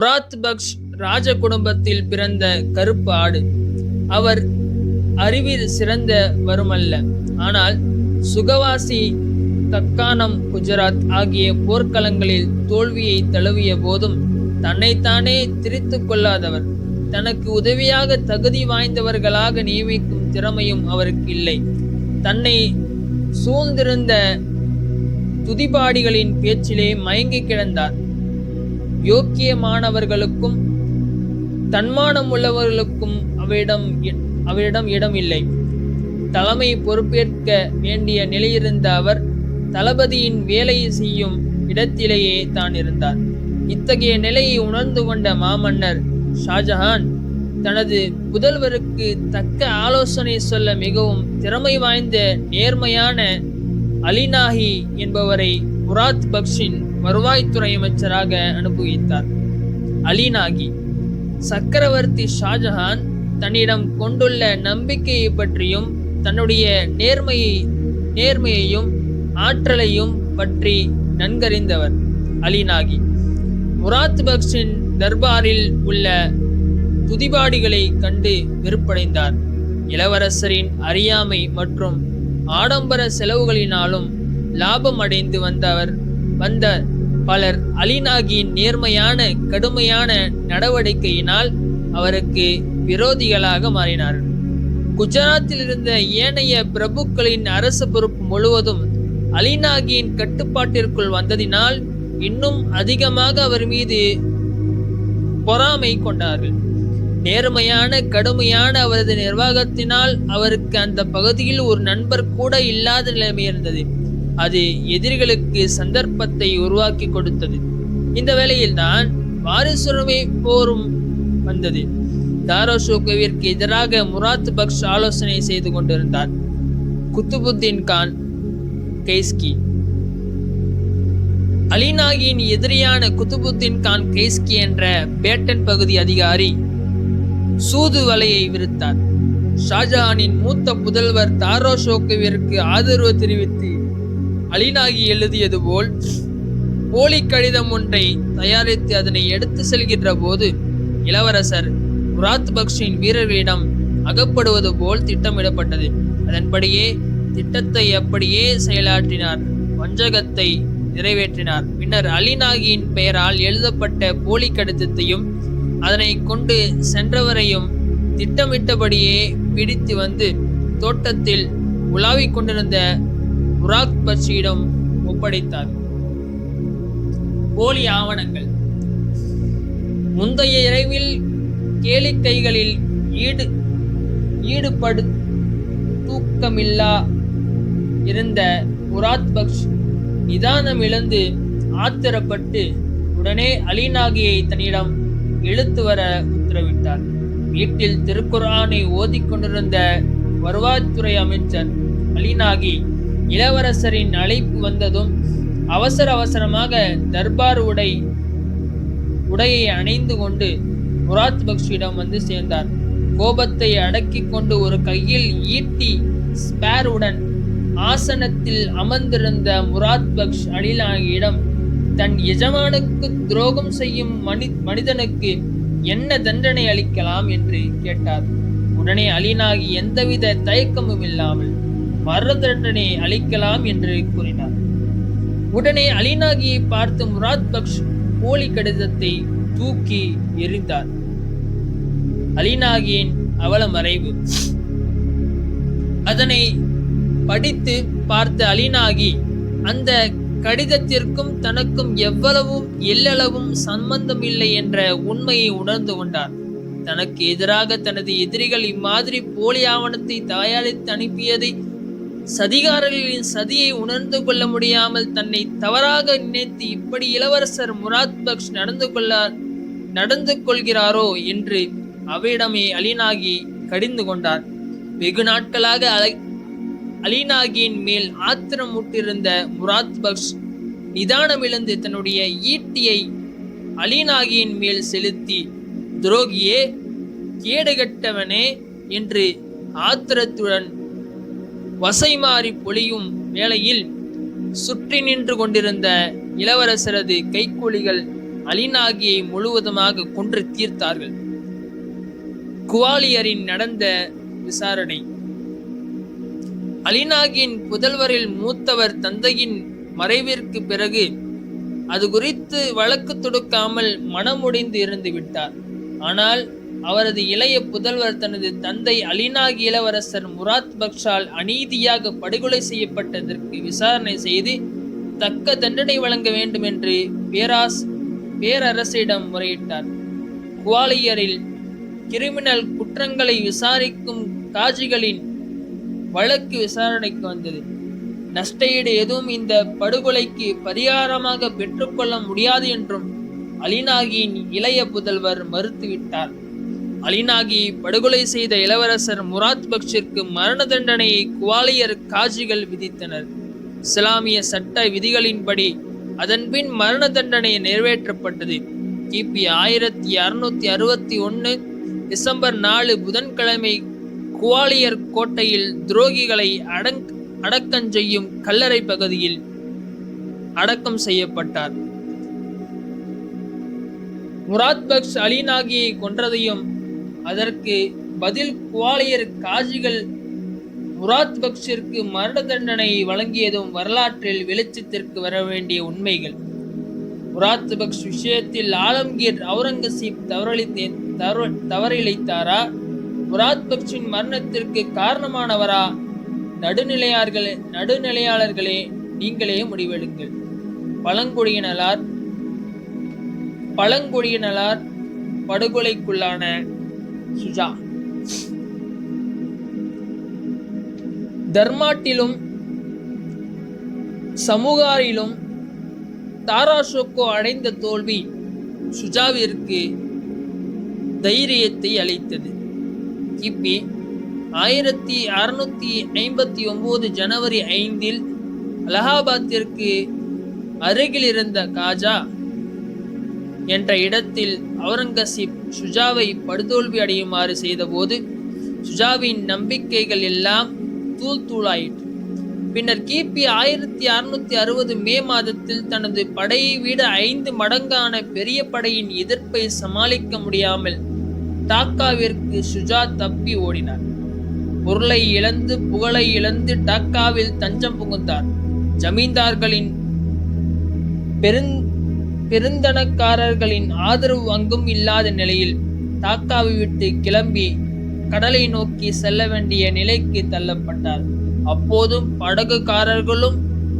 முராத் பக்ஷ் ராஜ குடும்பத்தில் பிறந்த கருப்பு ஆடு. அவர் அறிவில் சிறந்த வருமல்ல. ஆனால் சுகவாசி, தக்கானம், குஜராத் ஆகிய போர்க்களங்களில் தோல்வியை தழுவிய போதும் தன்னைத்தானே திரித்து கொள்ளாதவர். தனக்கு உதவியாக தகுதி வாய்ந்தவர்களாக நியமிக்கும் திறமையும் அவருக்கு இல்லை. தன்னை சூழ்ந்திருந்த துதிபாடிகளின் பேச்சிலே மயங்கி கிடந்தார். யோக்கியமானவர்களுக்கும் தன்மானம் உள்ளவர்களுக்கும் அவரிடம் இடம் இல்லை. தலைமை பொறுப்பேற்க வேண்டிய நிலையிருந்த அவர் தளபதியின் வேலையை செய்யும் இடத்திலேயே தான் இருந்தார். இத்தகைய நிலையை உணர்ந்து கொண்ட மாமன்னர் ஷாஜஹான் தனது புதல்வருக்கு தக்க ஆலோசனை சொல்ல மிகவும் திறமை வாய்ந்த நேர்மையான அலிநாகி என்பவரை முராத் பக்ஷின் வருவாய்த்துறை அமைச்சராக அனுப்பி வைத்தார். அலிநாகி சக்கரவர்த்தி ஷாஜஹான் தன்னிடம் கொண்டுள்ள நம்பிக்கையை பற்றியும் தன்னுடைய நேர்மையையும் ஆற்றலையும் பற்றி நன்கறிந்தவர். அலிநாகி முராத் பக்ஷின் தர்பாரில் உள்ள துதிபாடிகளை கண்டு வெறுப்படைந்தார். இளவரசரின் அறியாமை மற்றும் ஆடம்பர செலவுகளினாலும் லாபம் அடைந்து வந்த பலர் அலிநாகியின் நேர்மையான கடுமையான நடவடிக்கையினால் அவருக்கு விரோதிகளாக மாறினார்கள். குஜராத்தில் இருந்த ஏனைய பிரபுக்களின் அரசு பொறுப்பு முழுவதும் அலிநாகியின் கட்டுப்பாட்டிற்குள் வந்ததினால் இன்னும் அதிகமாக அவர் மீது பொறாமை கொண்டார்கள். நேர்மையான கடுமையான அவரது நிர்வாகத்தினால் அவருக்கு அந்த பகுதியில் ஒரு நண்பர் கூட இல்லாத நிலைமை இருந்தது. அது எதிரிகளுக்கு சந்தர்ப்பத்தை உருவாக்கி கொடுத்தது. இந்த வேளையில்தான் வாரிசுரிமை போரும் வந்தது. தாரோஷோகோவிற்கு எதிராக முராத் பக்ஷ் ஆலோசனை செய்து கொண்டிருந்தார். குத்துபுத்தீன் கான் கைஸ்கி அலிநாகியின் எதிரியான குத்துபுத்தீன் கான் கைஸ்கி என்ற பேட்டன் பகுதி அதிகாரி சூது வலையை விரித்தார். ஷாஜஹானின் மூத்த புதல்வர் தாரோஷோகோவிற்கு ஆதரவு தெரிவித்து அலிநாகி எழுதியது போல் போலி கடிதம் ஒன்றை தயாரித்து அதனை எடுத்து செல்கின்ற போது இளவரசர் முராத் பக்ஷின் வீரர்களிடம் அகப்படுவது போல் திட்டமிடப்பட்டது. அதன்படியே திட்டத்தை அப்படியே செயலாற்றினார். வஞ்சகத்தை நிறைவேற்றினார். பின்னர் அலிநாகியின் பெயரால் எழுதப்பட்ட போலி கடிதத்தையும் அதனை கொண்டு சென்றவரையும் திட்டமிட்டபடியே பிடித்து வந்து தோட்டத்தில் உலாவிக் கொண்டிருந்த முராத் பக்ஷியிடம் ஒப்படைத்தார். போலி ஆவணங்கள். முந்தைய இரவில் கேளிக்கைகளில் ஈடுபடு தூக்கமில்லா இருந்த முராத் பக்ஷ் நிதானம் இழந்து ஆத்திரப்பட்டு உடனே அலிநாகியை தன்னிடம் இழுத்து வர உத்தரவிட்டார். வீட்டில் திருக்குர்ஆனை ஓதிக்கொண்டிருந்த வருவாய்த்துறை அமைச்சர் அலிநாகி இளவரசரின் அழைப்பு வந்ததும் அவசரமாக தர்பார் உடையை அணிந்து கொண்டு முராத் பக்ஷிடம் வந்து சேர்ந்தார். கோபத்தை அடக்கி கொண்டு ஒரு கையில் ஈட்டி ஸ்பேருடன் ஆசனத்தில் அமர்ந்திருந்த முராத் பக்ஷ் அலிநாகியிடம் தன் எஜமானுக்கு துரோகம் செய்யும் மனிதனுக்கு என்ன தண்டனை அளிக்கலாம் என்று கேட்டார். உடனே அலிநாகி எந்தவித தயக்கமும் இல்லாமல் மரண தண்டனை அளிக்கலாம் என்று கூறினார். உடனே அலிநாகியை பார்த்து முராத் பக்ஷ் போலி கடிதத்தை தூக்கி எறிந்தார். அலிநாகியின் அவல மறைவு. அதனை படித்து பார்த்த அலிநாகி அந்த கடிதத்திற்கும் தனக்கும் எல்லளவும் சம்பந்தம் இல்லை என்ற உண்மையை உணர்ந்து கொண்டார். தனக்கு எதிராக தனது எதிரிகள் இம்மாதிரி போலி ஆவணத்தை தயாரித்து அனுப்பியதை சதிகாரர்களின் சதியை உணர்ந்து கொள்ள முடியாமல் தன்னை தவறாக நினைத்து இப்படி இளவரசர் முராத் பக்ஷ் நடந்து கொள்கிறாரோ என்று அவரிடமே அலிநாகி கடிந்து கொண்டார். வெகு நாட்களாக அலிநாகியின் மேல் ஆத்திரம் முட்டிருந்த முராத் பக்ஷ் நிதானமிழந்து தன்னுடைய ஈட்டியை அலிநாகியின் மேல் செலுத்தி, துரோகியே, கேடுகட்டவனே என்று ஆத்திரத்துடன் வசை மாறி பொழியும் வேளையில் சுற்றி நின்று கொண்டிருந்த இளவரசரது கைக்கூலிகள் அலிநாகியை முழுவதுமாக கொன்று தீர்த்தார்கள். குவாலியரின் நடந்த விசாரணை. அலிநாகியின் புதல்வரில் மூத்தவர் தந்தையின் மறைவிற்கு பிறகு அது குறித்து வழக்கு தொடுக்காமல் மனமுடைந்து இருந்து விட்டார். ஆனால் அவரது இளைய புதல்வர் தனது தந்தை அலிநாகி இளவரசர் முராத் பக்ஷால் அநீதியாக படுகொலை செய்யப்பட்டதற்கு விசாரணை செய்து தக்க தண்டனை வழங்க வேண்டும் என்று பேரரசிடம் முறையிட்டார். குவாலியரில் கிரிமினல் குற்றங்களை விசாரிக்கும் காஜிகளின் வழக்கு விசாரணைக்கு வந்தது. நஷ்டஈடு எதுவும் இந்த படுகொலைக்கு பரிகாரமாக பெற்றுக்கொள்ள முடியாது என்றும் அலிநாகியின் இளைய புதல்வர் மறுத்துவிட்டார். அலிநாகியை படுகொலை செய்த இளவரசர் முராத் பக்ஷிற்கு மரண தண்டனையை குவாலியர் காஜிகள் விதித்தனர். இஸ்லாமிய சட்ட விதிகளின்படி அதன்பின் மரண தண்டனை நிறைவேற்றப்பட்டது. கிபி 1661 டிசம்பர் 4 புதன்கிழமை குவாலியர் கோட்டையில் துரோகிகளை அடக்கம் செய்யும் கல்லறை பகுதியில் அடக்கம் செய்யப்பட்டார். முராத் பக்ஷ் அலிநாகியை கொன்றதையும் அதற்கு பதில் குவாலியர் காஜிகள் முராத் பக்ஷிற்கு மரண தண்டனை வழங்கியதும் வரலாற்றில் வெளிச்சத்திற்கு வர வேண்டிய உண்மைகள். முராத் பக்ஷ் விஷயத்தில் ஆலம்கீர் அவுரங்கசீப் தவறிழைத்தாரா? முராத் பக்ஷின் மரணத்திற்கு காரணமானவரா? நடுநிலையாளர்களே நீங்களே முடிவெடுங்கள். பழங்குடியினரார் படுகொலைக்குள்ளான சுஜா. தர்மாட்டிலும் சமூகாரிலும் தாராஷோக்கோ அடைந்த தோல்வி சுஜாவிற்கு தைரியத்தை அளித்தது. கிபி 1659 ஜனவரி 5 அலகாபாத்திற்கு அருகில் இருந்த காஜா என்ற இடத்தில் அவுரங்கசீப் சுஜாவை படுதோல்வி அடையுமாறு செய்தபோது சுஜாவின் நம்பிக்கைகள் எல்லாம் தூளாயிற்று. பின்னர் கிபி 1660 மே மாதத்தில் தனது படையை விட 5 மடங்கான பெரிய படையின் எதிர்ப்பை சமாளிக்க முடியாமல் டாக்காவிற்கு சுஜா தப்பி ஓடினார். பொருளை இழந்து புகழை இழந்து டாக்காவில் தஞ்சம் புகுந்தார். ஜமீன்தார்களின் பெருந்தனக்காரர்களின் ஆதரவு அங்கும் இல்லாத நிலையில் டாக்காவை விட்டு கிளம்பி கடலை நோக்கி செல்ல வேண்டிய நிலைக்கு தள்ளப்பட்டார். அப்போதும் படகுக்காரர்களும்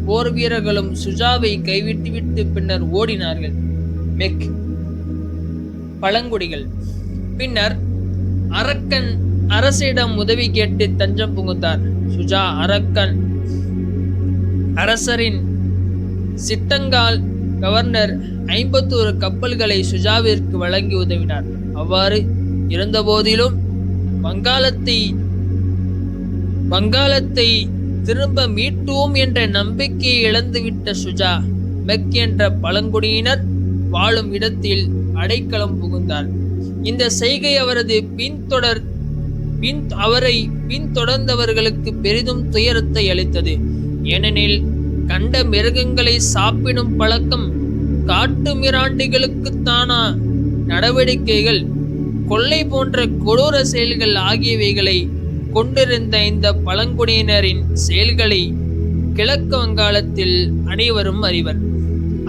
போர் வீரர்களும் சுஜாவை கைவிட்டுவிட்டு பின்னர் ஓடினார்கள். பழங்குடிகள். பின்னர் அரக்கன் அரசிடம் உதவி கேட்டு தஞ்சம் புகுந்தார். சுஜா அரக்கன் அரசரின் சிட்டங்கால் கவர்னர் 51 கப்பல்களை சுஜாவிற்கு வழங்கி உதவினார். அவ்வாறு இருந்தபோதிலும் வங்காளத்தை திரும்ப மீட்டுவோம் என்ற நம்பிக்கையை இழந்துவிட்ட சுஜா மெக் என்ற பழங்குடியினர் வாழும் இடத்தில் அடைக்கலம் புகுந்தார். இந்த செய்கை அவரை பின்தொடர்ந்தவர்களுக்கு பெரிதும் துயரத்தை அளித்தது. ஏனெனில் கண்ட மிருகங்களை சாப்பிடும் பழக்கம் காட்டு மிராண்டிகளுக்குத்தான நடவடிக்கைகள், கொள்ளை போன்ற கொடூர செயல்கள் ஆகியவைகளை கொண்டிருந்த இந்த பழங்குடியினரின் செயல்களை கிழக்கு வங்காளத்தில் அனைவரும் அறிவர்.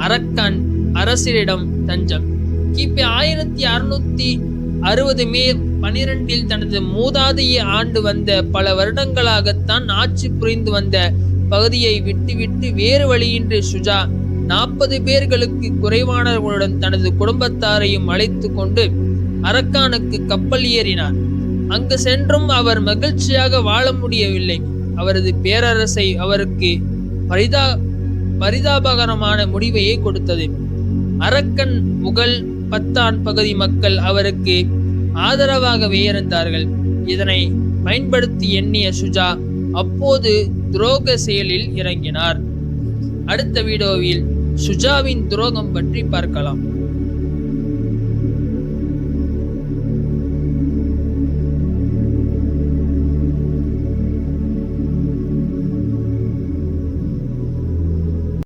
அரக்கன் அரசரிடம் தஞ்சம். கிபி 1660 மே 12 தனது மூதாதையை ஆண்டு வந்த பல வருடங்களாகத்தான் ஆட்சி புரிந்து வந்த பகுதியை விட்டுவிட்டு வேறு வழியின்றி சுஜா 40 பேர்களுக்கு குறைவானவர்களுடன் தனது குடும்பத்தாரையும் அழைத்து கொண்டு அரக்கானுக்கு கப்பல் ஏறினார். அங்கு சென்றும் அவர் மகிழ்ச்சியாக வாழ முடியவில்லை. அவரது பேரரசை அவருக்கு பரிதாபகரமான முடிவையே கொடுத்தது. அரக்கன் முகல் பத்தான் பகுதி மக்கள் அவருக்கு ஆதரவாகவே இருந்தார்கள். இதனை பயன்படுத்தி எண்ணிய சுஜா அப்போது துரோக செயலில் இறங்கினார். அடுத்த வீடியோவில் சுஜாவின் துரோகம் பற்றி பார்க்கலாம்.